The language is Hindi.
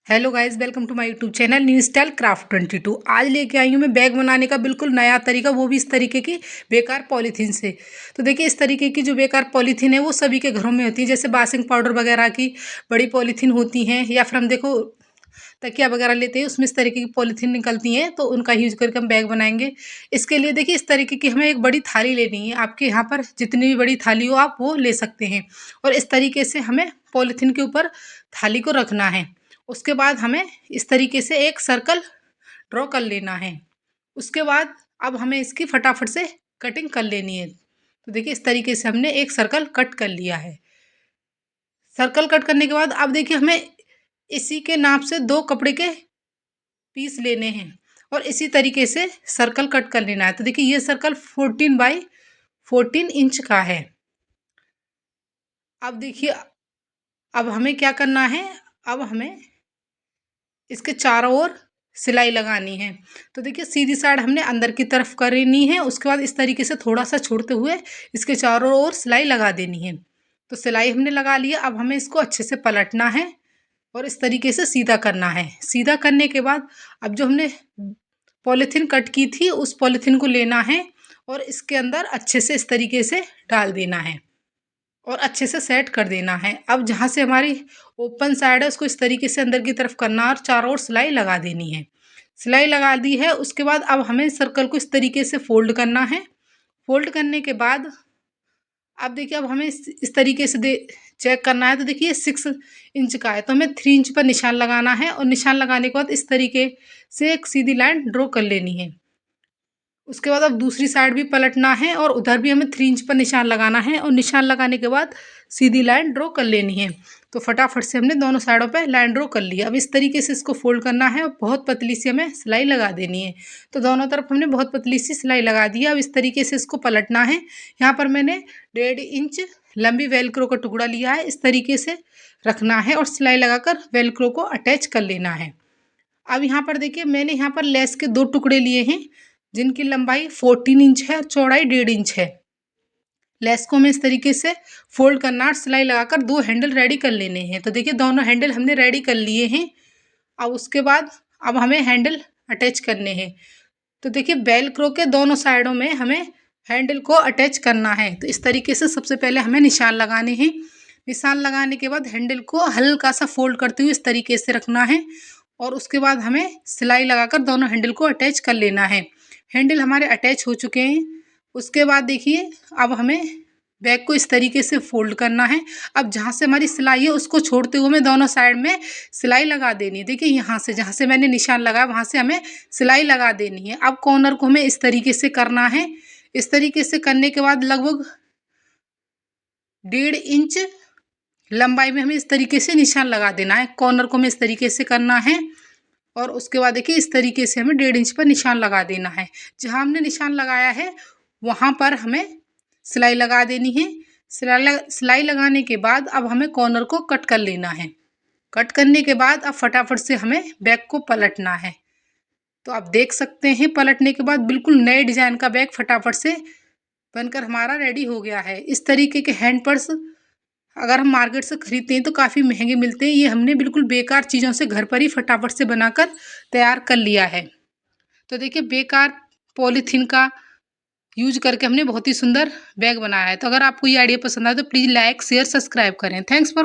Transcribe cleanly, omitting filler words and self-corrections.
Hello guys, welcome to my YouTube channel new style craft 22। आज लेके आई हूँ मैं बैग बनाने का बिल्कुल नया तरीका, वो भी इस तरीके की बेकार पॉलीथीन से। तो देखिए, इस तरीके की जो बेकार पॉलीथीन है वो सभी के घरों में होती है, जैसे वाशिंग पाउडर वगैरह की बड़ी पॉलीथीन होती हैं, या फिर हम देखो तकिया वगैरह लेते हैं उसमें इस तरीके की पॉलीथीन निकलती हैं, तो उनका यूज करके हम बैग बनाएंगे। इसके लिए देखिए, इस तरीके की हमें एक बड़ी थाली लेनी है। आपके यहाँ पर जितनी भी बड़ी थाली हो आप वो ले सकते हैं, और इस तरीके से हमें पॉलीथीन के ऊपर थाली को रखना है। उसके बाद हमें इस तरीके से एक सर्कल ड्रॉ कर लेना है। उसके बाद अब हमें इसकी फटाफट से कटिंग कर लेनी है। तो देखिए, इस तरीके से हमने एक सर्कल कट कर लिया है। सर्कल कट करने के बाद अब देखिए, हमें इसी के नाप से 2 कपड़े के पीस लेने हैं और इसी तरीके से सर्कल कट कर लेना है। तो देखिए, ये सर्कल 14 बाई 14 इंच का है। अब देखिए, अब हमें क्या करना है, अब हमें इसके चारों ओर सिलाई लगानी है। तो देखिए, सीधी साइड हमने अंदर की तरफ करनी है। उसके बाद इस तरीके से थोड़ा सा छोड़ते हुए इसके चारों ओर सिलाई लगा देनी है। तो सिलाई हमने लगा लिया। अब हमें इसको अच्छे से पलटना है और इस तरीके से सीधा करना है। सीधा करने के बाद अब जो हमने पॉलीथीन कट की थी उस पॉलीथीन को लेना है और इसके अंदर अच्छे से इस तरीके से डाल देना है और अच्छे से सेट कर देना है। अब जहाँ से हमारी ओपन साइड है उसको इस तरीके से अंदर की तरफ करना और चारों ओर सिलाई लगा देनी है। सिलाई लगा दी है। उसके बाद अब हमें सर्कल को इस तरीके से फोल्ड करना है। फोल्ड करने के बाद अब देखिए, अब हमें इस तरीके से चेक करना है। तो देखिए, 6 इंच का है तो हमें 3 इंच पर निशान लगाना है, और निशान लगाने के बाद इस तरीके से एक सीधी लाइन ड्रॉ कर लेनी है। उसके बाद अब दूसरी साइड भी पलटना है और उधर भी हमें 3 इंच पर निशान लगाना है, और निशान लगाने के बाद सीधी लाइन ड्रॉ कर लेनी है। तो फटाफट से हमने दोनों साइडों पे लाइन ड्रॉ कर लिया। अब इस तरीके से इसको फोल्ड करना है और बहुत पतली सी हमें सिलाई लगा देनी है। तो दोनों तरफ हमने बहुत पतली सी सिलाई लगा दी है। अब इस तरीके से इसको पलटना है। यहाँ पर मैंने 1.5 इंच लंबी वेलक्रो का टुकड़ा लिया है। इस तरीके से रखना है और सिलाई लगाकर वेलक्रो को अटैच कर लेना है। अब यहाँ पर देखिए, मैंने यहाँ पर लेस के 2 टुकड़े लिए हैं जिनकी लंबाई 14 इंच है और चौड़ाई 1.5 इंच है। लेस को हमें इस तरीके से फोल्ड करना और सिलाई लगाकर 2 हैंडल रेडी कर लेने हैं। तो देखिए, दोनों हैंडल हमने रेडी कर लिए हैं। अब उसके बाद अब हमें हैंडल अटैच करने हैं। तो देखिए, वेलक्रो के दोनों साइडों में हमें हैंडल को अटैच करना है। तो इस तरीके से सबसे पहले हमें निशान लगाने हैं। निशान लगाने के बाद हैंडल को हल्का सा फोल्ड करते हुए इस तरीके से रखना है, और उसके बाद हमें सिलाई लगाकर दोनों हैंडल को अटैच कर लेना है। हैंडल हमारे अटैच हो चुके हैं। उसके बाद देखिए, अब हमें बैग को इस तरीके से फोल्ड करना है। अब जहाँ से हमारी सिलाई है उसको छोड़ते हुए हमें दोनों साइड में सिलाई लगा देनी है। देखिए, यहाँ से जहाँ से मैंने निशान लगाया वहाँ से हमें सिलाई लगा देनी है। अब कॉर्नर को हमें इस तरीके से करना है। इस तरीके से करने के बाद लगभग 1.5 इंच लंबाई में हमें इस तरीके से निशान लगा देना है। कॉर्नर को हमें इस तरीके से करना है, और उसके बाद देखिए, इस तरीके से हमें 1.5 इंच पर निशान लगा देना है। जहाँ हमने निशान लगाया है वहाँ पर हमें सिलाई लगा देनी है। सिलाई लगाने के बाद अब हमें कॉर्नर को कट कर लेना है। कट करने के बाद अब फटाफट से हमें बैग को पलटना है। तो आप देख सकते हैं, पलटने के बाद बिल्कुल नए डिजाइन का बैग फटाफट से बनकर हमारा रेडी हो गया है। इस तरीके के हैंड पर्स अगर हम मार्केट से खरीदते हैं तो काफ़ी महंगे मिलते हैं। ये हमने बिल्कुल बेकार चीज़ों से घर पर ही फटाफट से बनाकर तैयार कर लिया है। तो देखिए, बेकार पॉलीथीन का यूज करके हमने बहुत ही सुंदर बैग बनाया है। तो अगर आपको ये आइडिया पसंद आए तो प्लीज़ लाइक शेयर सब्सक्राइब करें। Thanks for